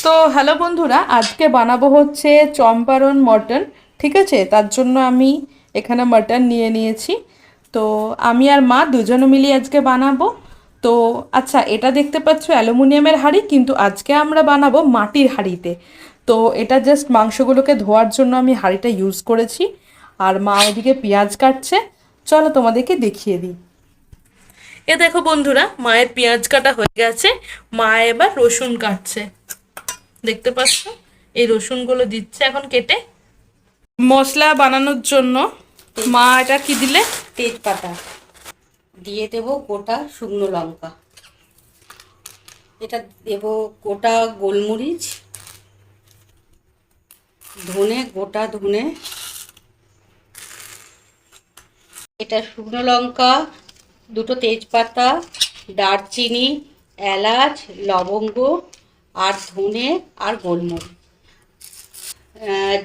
তো হ্যালো বন্ধুরা, আজকে বানাবো হচ্ছে চম্পারন মটন। ঠিক আছে, তার জন্য আমি এখানে মটন নিয়ে নিয়েছি। তো আমি আর মা দুজনে মিলিয়ে আজকে বানাবো। তো আচ্ছা, এটা দেখতে পাচ্ছ অ্যালুমিনিয়ামের হাঁড়ি, কিন্তু আজকে আমরা বানাবো মাটির হাঁড়িতে। তো এটা জাস্ট মাংসগুলোকে ধোয়ার জন্য আমি হাঁড়িটা ইউজ করেছি। আর মা ওদিকে পেঁয়াজ কাটছে। চলো তোমাদেরকে দেখিয়ে দিই। এ দেখো বন্ধুরা, মায়ের পেঁয়াজ কাটা হয়ে গেছে। মা এবার রসুন কাটছে, দেখতে পাচ্ছ। এই রসুনগুলো দিচ্ছে এখন কেটে মশলা বানানোর জন্য। মা এটা কি দিলে? তেজপাতা দিয়ে দেব, গোটা শুকনো লঙ্কা, এটা দেব, গোটা গোলমরিচ, ধনে, গোটা ধনে, এটা শুকনো লঙ্কা, দুটো তেজপাতা, দারচিনি, এলাচ, লবঙ্গ আর ধনে আর গোলমরিচ।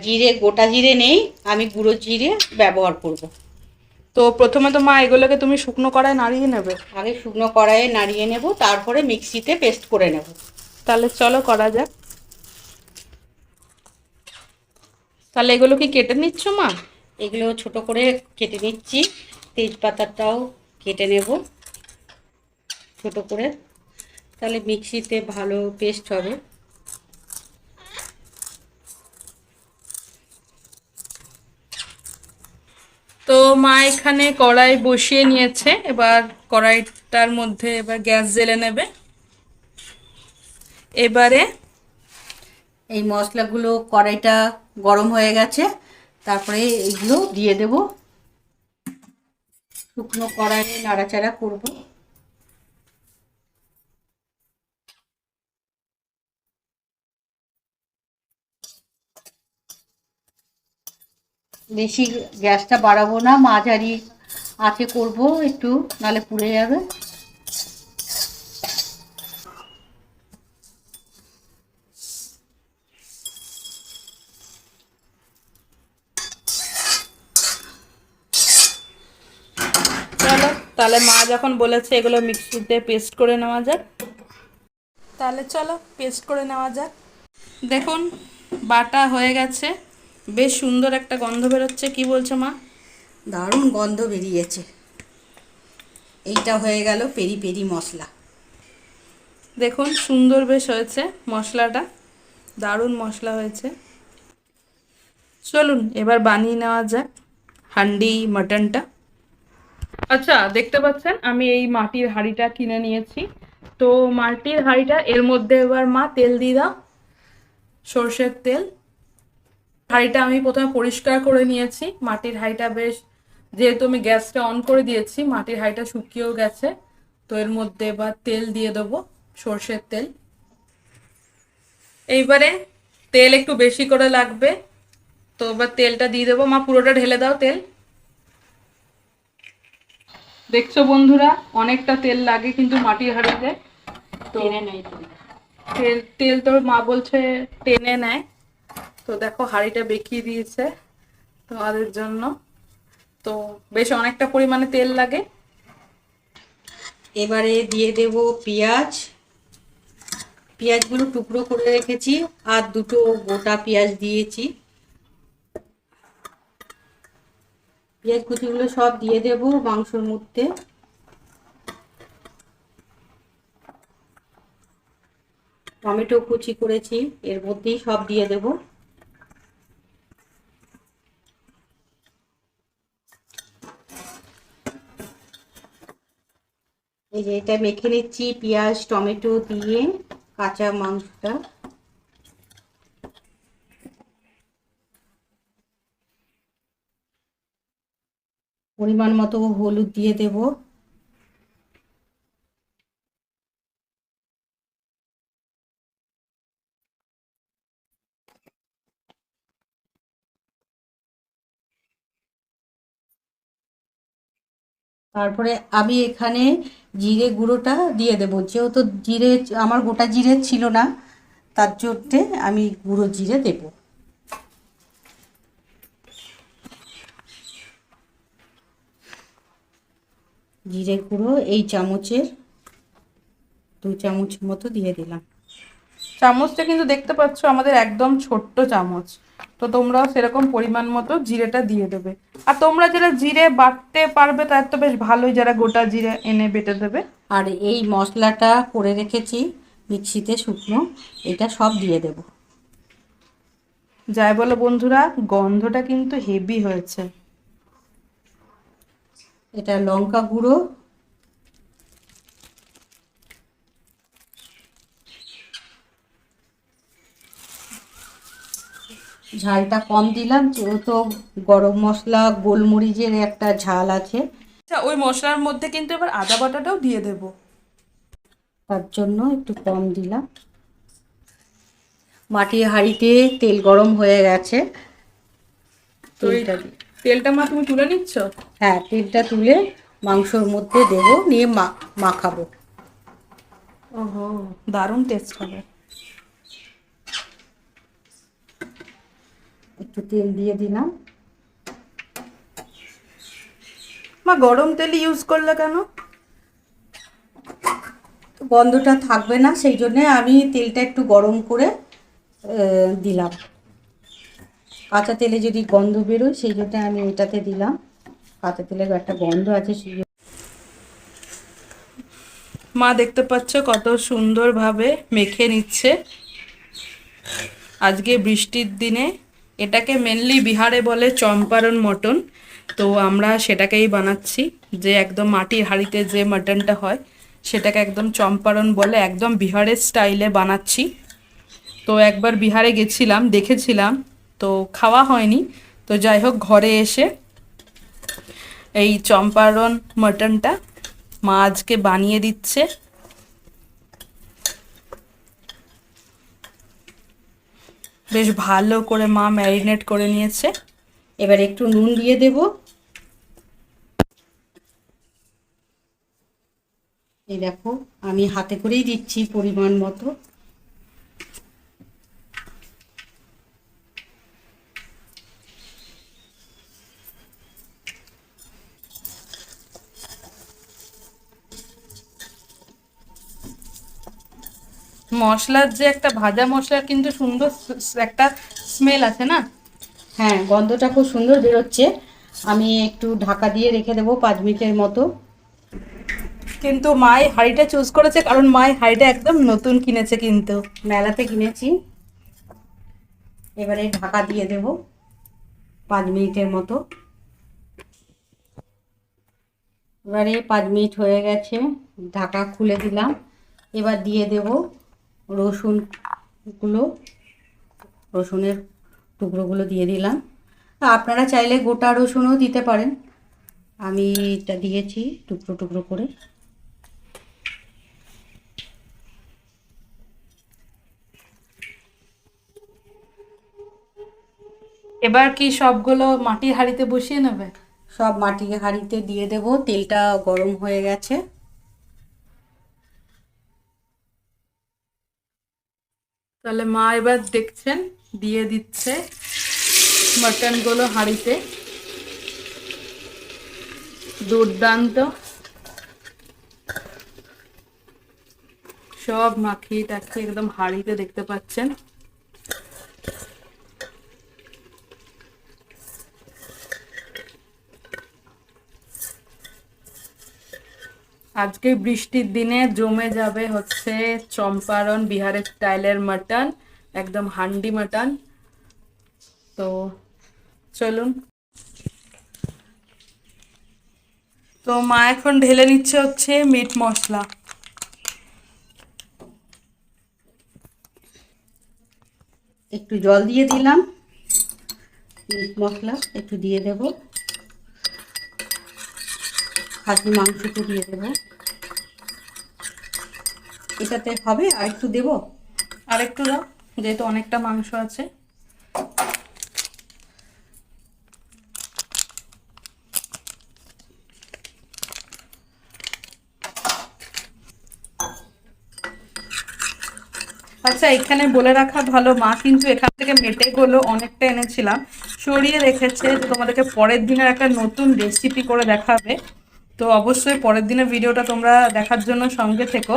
জিরে, গোটা জিরে নেই, আমি গুঁড়ো জিরে ব্যবহার করব। তো প্রথমে তো মা এগুলোকে তুমি শুকনো কড়ায় নাড়িয়ে নেবে। আগে শুকনো কড়াইয়ে নাড়িয়ে নেব, তারপরে মিক্সিতে পেস্ট করে নেব। তাহলে চলো করা যাক। তাহলে এগুলো কি কেটে নিচ্ছ মা? এগুলো ছোট করে কেটে নিচ্ছি। তেজপাতাটাও কেটে নেব ছোট করে, তাহলে মিক্সিতে ভালো পেস্ট হবে। তো মা এখানে কড়াই বসিয়ে নিয়েছে। এবার কড়াইটার মধ্যে এবার গ্যাস জ্বেলে নেবে। এবারে এই মশলাগুলো, কড়াইটা গরম হয়ে গেছে, তারপরে এইগুলো দিয়ে দেব। শুকনো কড়াইয়ে নাড়াচাড়া করব। বেশি গ্যাসটা বাড়াবো না, মাঝারি আঁচে করব একটু, নালে পুড়ে যাবে। চলো, তাহলে মা যখন বলেছে এগুলো মিক্সিতে পেস্ট করে নেওয়া যাক, তাহলে চলো পেস্ট করে নেওয়া যাক। দেখুন, বাটা হয়ে গেছে। বেশ সুন্দর একটা গন্ধ বেরোচ্ছে। কি বলছো মা? দারুণ গন্ধ বেরিয়েছে। এইটা হয়ে গেল পেরি পেরি মশলা। দেখুন সুন্দর বেশ হয়েছে মশলাটা, দারুণ মশলা হয়েছে। চলুন এবার বানিয়ে নেওয়া যাক হান্ডি মাটনটা। আচ্ছা, দেখতে পাচ্ছেন আমি এই মাটির হাঁড়িটা কিনে নিয়েছি। তো মাটির হাঁড়িটা, এর মধ্যে এবার মা তেল দিয়ে দাও, সর্ষের তেল। হাঁড়িটা আমি প্রথমে পরিষ্কার করে নিয়েছি। মাটির হাঁড়িটা বেশ, যেহেতু আমি গ্যাসটা অন করে দিয়েছি, মাটির হাঁড়িটা শুকিয়েও গেছে। তো এর মধ্যে এবার তেল দিয়ে দেবো, সর্ষের তেল। এইবারে তেল একটু বেশি করে লাগবে। তো এবার তেলটা দিয়ে দেবো। মা পুরোটা ঢেলে দাও তেল। দেখছো বন্ধুরা, অনেকটা তেল লাগে কিন্তু মাটির হাঁড়িতে। তো টেনে নেই তো। তেল তেল তোর মা বলছে টেনে নেয়। তো দেখো হাঁড়িটা বেঁকিয়ে দিয়েছে তোমাদের জন্য। তো বেশ অনেকটা পরিমাণে তেল লাগে। এবারে দিয়ে দেব পেঁয়াজ। পেঁয়াজগুলো টুকরো করে রেখেছি, আর দুটো গোটা পেঁয়াজ দিয়েছি। পেঁয়াজ কুচিগুলো সব দিয়ে দেব মাংসর মধ্যে। টমেটো কুচি করেছি, এর মধ্যেই সব দিয়ে দেব। এই যে এটা মেখে নিচ্ছি পেঁয়াজ টমেটো দিয়ে কাঁচা মাংসটা। পরিমাণ মতো হলুদ দিয়ে দেব। তারপরে আমি এখানে জিরে গুঁড়োটা দিয়ে দেবো, যেহেতু জিরে আমার গোটা জিরে ছিল না, তার জন্যে আমি গুঁড়ো জিরে দেব। জিরে গুঁড়ো এই চামচের 2 চামচ মতো দিয়ে দিলাম। চামচটা কিন্তু দেখতে পাচ্ছ আমাদের একদম ছোট্ট চামচ। তো তোমরাও সেরকম পরিমাণ মতো জিরেটা দিয়ে দেবে। আর তোমরা যারা জিরে বাটতে পারবে তার তো বেশ ভালোই, যারা গোটা জিরে এনে বেটে দেবে। আর এই মশলাটা করে রেখেছি মিক্সিতে শুকনো, এটা সব দিয়ে দেব। যাই বলো বন্ধুরা, গন্ধটা কিন্তু হেভি হয়েছে। এটা লঙ্কা গুঁড়ো, ঝালটা কম দিলাম যেহেতু গরম মশলা গোলমরিচের একটা ঝাল আছে, আচ্ছা, ওই মশলার মধ্যে কিন্তু এবার আদা বাটাটাও দিয়ে দেবো। তার জন্য একটু কম দিলাম। মাটির হাঁড়িতে তেল গরম হয়ে গেছে, তো এই তেলটা দিই। তেলটা মা তুমি তুলে নিচ্ছ? হ্যাঁ, তেলটা তুলে মাংসর মধ্যে দেব, নিয়ে মাখাবো। ওহো, দারুণ টেস্ট হবে। একটু তেল দিয়ে দিলাম। মা গরম তেল ইউজ করলে কেন? তো গন্ধটা থাকবে না, সেই জন্য আমি তেলটা একটু গরম করে দিলাম। কাঁচা তেলে যদি গন্ধ বেরোয় সেই জন্য আমি এটাতে দিলাম, কাঁচা তেলের একটা গন্ধ আছে সেই জন্য। মা দেখতে পাচ্ছ কত সুন্দরভাবে মেখে নিচ্ছে। আজকে বৃষ্টির দিনে এটাকে মেনলি বিহারে বলে চম্পারন মটন। তো আমরা সেটাকেই বানাচ্ছি, যে একদম মাটির হাঁড়িতে যে মটনটা হয় সেটাকে একদম চম্পারন বলে, একদম বিহারের স্টাইলে বানাচ্ছি। তো একবার বিহারে গেছিলাম, দেখেছিলাম, তো খাওয়া হয়নি। তো যাই হোক, ঘরে এসে এই চম্পারন মটনটা মা আজকে বানিয়ে দিচ্ছে। বেশ ভালো করে মা ম্যারিনেট করে নিয়েছে। এবার একটু নুন দিয়ে দেব। এই দেখো, আমি হাতে করেই দিচ্ছি পরিমাণ মতো। মশলার যে একটা ভাজা মশলার কিন্তু সুন্দর একটা স্মেল আছে না? হ্যাঁ, গন্ধটা খুব সুন্দর বেরোচ্ছে। আমি একটু ঢাকা দিয়ে রেখে দেবো 5 মিনিটের মতো। কিন্তু মাই হাঁড়িটা চুজ করেছে কারণ মাই হাঁড়িটা একদম নতুন কিনেছে কিন্তু। মেলাতে কিনেছি। এবারে ঢাকা দিয়ে দেব 5 মিনিটের মতো। এবারে 5 মিনিট হয়ে গেছে, ঢাকা খুলে দিলাম। এবার দিয়ে দেব রসুনগুলো, রসুনের টুকরোগুলো দিয়ে দিলাম। আপনারা চাইলে গোটা রসুনও দিতে পারেন, আমি এটা দিয়েছি টুকরো টুকরো করে। এবার কি সবগুলো মাটির হাঁড়িতে বসিয়ে নেবে? সব মাটির হাঁড়িতে দিয়ে দেব, তেলটা গরম হয়ে গেছে। তাহলে মা এবার দেখছেন দিয়ে দিচ্ছে মাটনগুলো হাঁড়িতে। দুর্দান্ত, সব মাখিয়ে টাখিয়ে একদম হাঁড়িতে দেখতে পাচ্ছেন। আজকে বৃষ্টির দিনে জমে যাবে হচ্ছে চম্পারন বিহারের স্টাইলের মাটন, একদম হান্ডি মাটন। তো চলুন। তো মা এখন ঢেলে নিচ্ছে হচ্ছে মিট মশলা। একটু জল দিয়ে দিলাম, মিট মশলা একটু দিয়ে দেব, খাসি মাংসটা দিয়ে দেব। এটাতে হবে আর একটু দেব। আর একটু দাও, যেহেতু অনেকটা মাংস আছে। আচ্ছা, এখানে বলে রাখা ভালো, মা কিন্তু এখান থেকে মেটেগুলো অনেকটা এনেছিলাম, সরিয়ে রেখেছে, যে তোমাদেরকে পরের দিনের একটা নতুন রেসিপি করে দেখাবে। তো অবশ্যই পরের দিনের ভিডিওটা তোমরা দেখার জন্য সঙ্গে থেকো।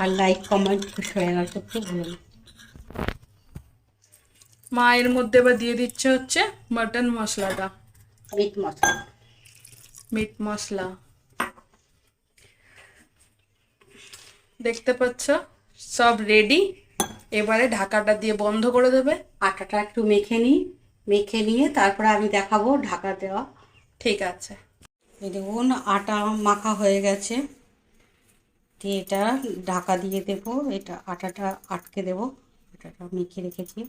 আর লাইক কমেন্ট শেয়ার করতে ভুলো না। মা এর মধ্যে এবার দিয়ে দিচ্ছে হচ্ছে মাটন মশলাটা, মিট মশলা। মিট মশলা। দেখতে পাচ্ছ সব রেডি। এবারে ঢাকাটা দিয়ে বন্ধ করে দেবে। আটাটা একটু মেখে নিই, মেখে নিয়ে তারপরে আমি দেখাবো ঢাকা দেওয়া। ঠিক আছে। এই দেখুন আটা মাখা হয়ে গেছে, দিয়ে এটা ঢাকা দিয়ে দেবো। এটা আটাটা আটকে দেবো, আটাটা মেখে রেখেছি।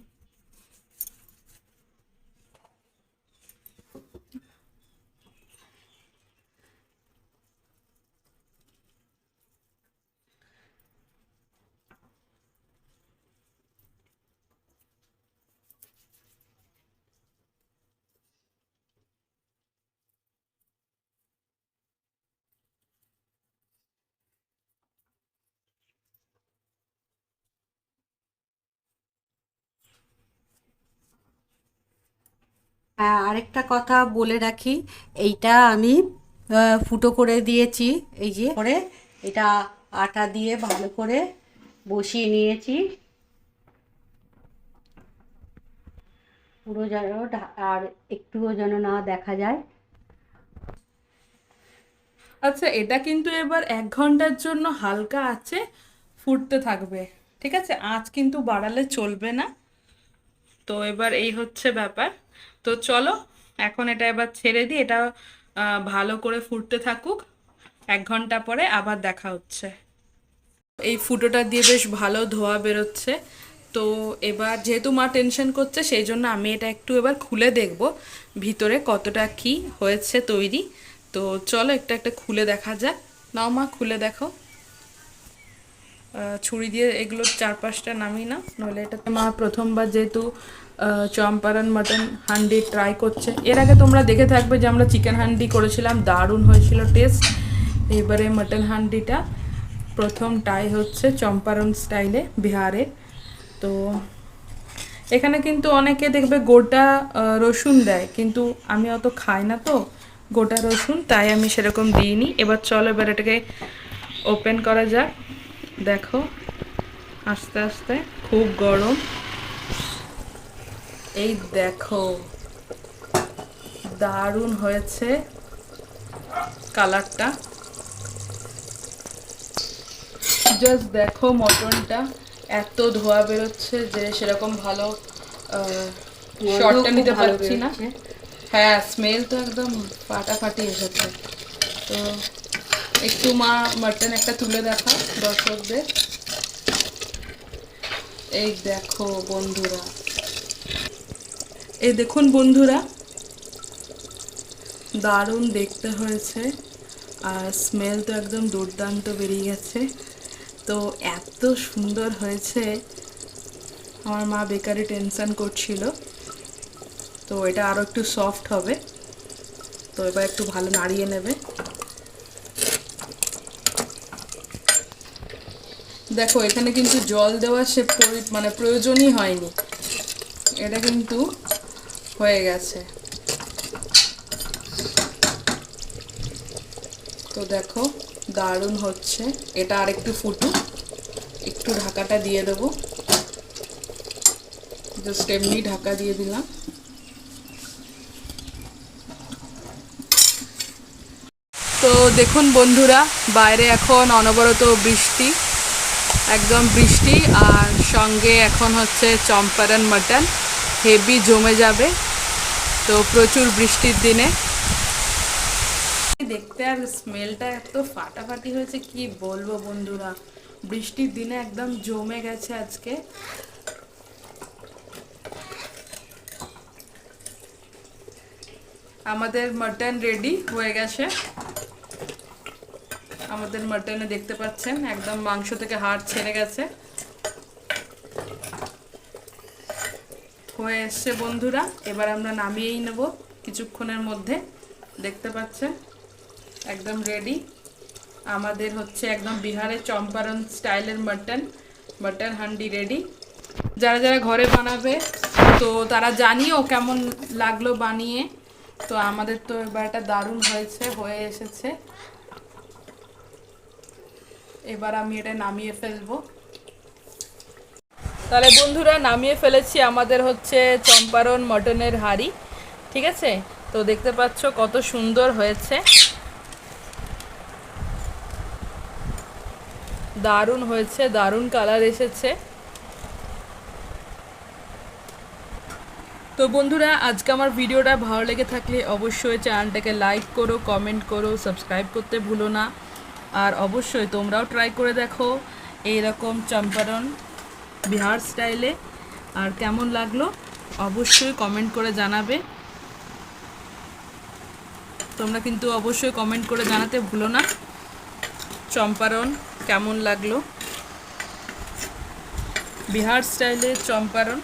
হ্যাঁ, আরেকটা কথা বলে রাখি, এইটা আমি ফুটো করে দিয়েছি। এই যে করে এটা আটা দিয়ে ভালো করে বসিয়ে নিয়েছি, পুরো যেন আর একটুও যেন না দেখা যায়। আচ্ছা, এটা কিন্তু এবার 1 ঘন্টার জন্য হালকা আছে ফুটতে থাকবে, ঠিক আছে? আঁচ কিন্তু বাড়ালে চলবে না। তো এবার এই হচ্ছে ব্যাপার। তো চলো এখন এটা এবার ছেড়ে দিই, এটা ভালো করে ফুটতে থাকুক। 1 ঘন্টা পরে আবার দেখা হচ্ছে। এই ফুটোটা দিয়ে বেশ ভালো ধোয়া বেরোচ্ছে। তো এবার যেহেতু মা টেনশন করছে, সেই জন্য আমি এটা একটু এবার খুলে দেখব ভিতরে কতটা কি হয়েছে তৈরি। তো চলো একটা একটা খুলে দেখা যাক। নাও মা, খুলে দেখো। ছুরি দিয়ে এগুলো চারপাশটা নামিয়ে না, নইলে এটাতে মা প্রথমবার যেহেতু চম্পারন মাটন হান্ডি ট্রাই করছে। এর আগে তোমরা দেখে থাকবে যে আমরা চিকেন হান্ডি করেছিলাম, দারুণ হয়েছিল টেস্ট। এবারে মাটন হান্ডিটা প্রথম ট্রাই হচ্ছে চম্পারন স্টাইলে, বিহারে। তো এখানে কিন্তু অনেকে দেখবে গোটা রসুন দেয়, কিন্তু আমি অত খাই না তো গোটা রসুন, তাই আমি সেরকম দিইনি। এবার চলো এবার এটাকে ওপেন করা যাক। দেখো আস্তে আস্তে, খুব গরম। এই দেখো দারুণ হয়েছে কালারটা। জাস্ট দেখো মটনটা এত ধোয়া বেরোচ্ছে যে সেরকম ভালো শটটা নিতে পারছি না। হ্যাঁ, স্মেল তো একদম ফাটাফাটি এসেছে। তো একটু মা মাটন একটা তুলে দেখা দর্শকদের। এই দেখো বন্ধুরা, এই দেখুন বন্ধুরা, দারুণ দেখতে হয়েছে আর স্মেল তো একদম দুর্দান্ত বেরিয়ে গেছে। তো এত সুন্দর হয়েছে, আমার মা বেকারি টেনশন করছিল। তো এটা আরও একটু সফট হবে, তো এবার একটু ভালো নাড়িয়ে নেবে। দেখো এখানে কিন্তু জল দেওয়া সে মানে প্রয়োজনই হয়নি, এটা কিন্তু হয়ে গেছে। তো দেখো দারুণ হচ্ছে। এটা আর একটু ফুটুক, একটু ঢাকাটা দিয়ে দেবো, জাস্ট এমনি ঢাকা দিয়ে দিলাম। তো দেখুন বন্ধুরা, বাইরে এখন অনবরত বৃষ্টি, একদম বৃষ্টি, আর সঙ্গে এখন হচ্ছে চম্পারন মাটন হেভি জমে যাবে। তো প্রচুর বৃষ্টির দিনে দেখতে আর স্মেলটা এত ফাটাফাটি হয়েছে, কি বলবো বন্ধুরা। বৃষ্টির দিনে একদম জমে গেছে আজকে। আমাদের মাটন রেডি হয়ে গেছে। আমাদের মাটনে দেখতে পাচ্ছেন একদম মাংস থেকে হাড় ছেড়ে গেছে, হয়ে এসছে বন্ধুরা। এবার আমরা নামিয়েই নেব কিছুক্ষণের মধ্যে। দেখতে পাচ্ছেন একদম রেডি আমাদের হচ্ছে একদম বিহারের চম্পারন স্টাইলের মাটন হান্ডি রেডি। যারা যারা ঘরে বানাবে তো তারা জানিও কেমন লাগলো বানিয়ে। তো আমাদের তো এবার এটা দারুণ হয়ে এসেছে। এবার আমি এটা নামিয়ে ফেলবো। তাহলে বন্ধুরা নামিয়ে ফেলেছি আমাদের হচ্ছে চম্পারন মটনের হাঁড়ি, ঠিক আছে। তো দেখতে পাচ্ছ কত সুন্দর হয়েছে, দারুণ হয়েছে, দারুণ কালার এসেছে। তো বন্ধুরা আজকে আমার ভিডিওটা ভালো লেগে থাকলে অবশ্যই চ্যানেলটাকে লাইক করো, কমেন্ট করো, সাবস্ক্রাইব করতে ভুলো না। আর অবশ্যই তোমরাও ট্রাই করে দেখো এইরকম চম্পারন বিহার স্টাইলে। আর কেমন লাগলো অবশ্যই কমেন্ট করে জানাবে। তোমরা কিন্তু অবশ্যই কমেন্ট করে জানাতে ভুলো না চম্পারন কেমন লাগলো, বিহার স্টাইলে চম্পারন।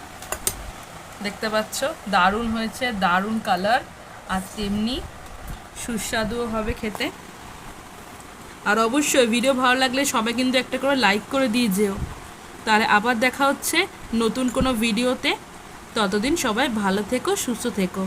দেখতে পাচ্ছ দারুণ হয়েছে, দারুণ কালার, আর তেমনি সুস্বাদুও হবে খেতে। আর অবশ্যই ভিডিও ভালো লাগলে সবাই কিন্তু একটা করে লাইক করে দিয়ে যেও। তাহলে আবার দেখা হচ্ছে নতুন কোনো ভিডিওতে। ততদিন সবাই ভালো থেকো, সুস্থ থেকো।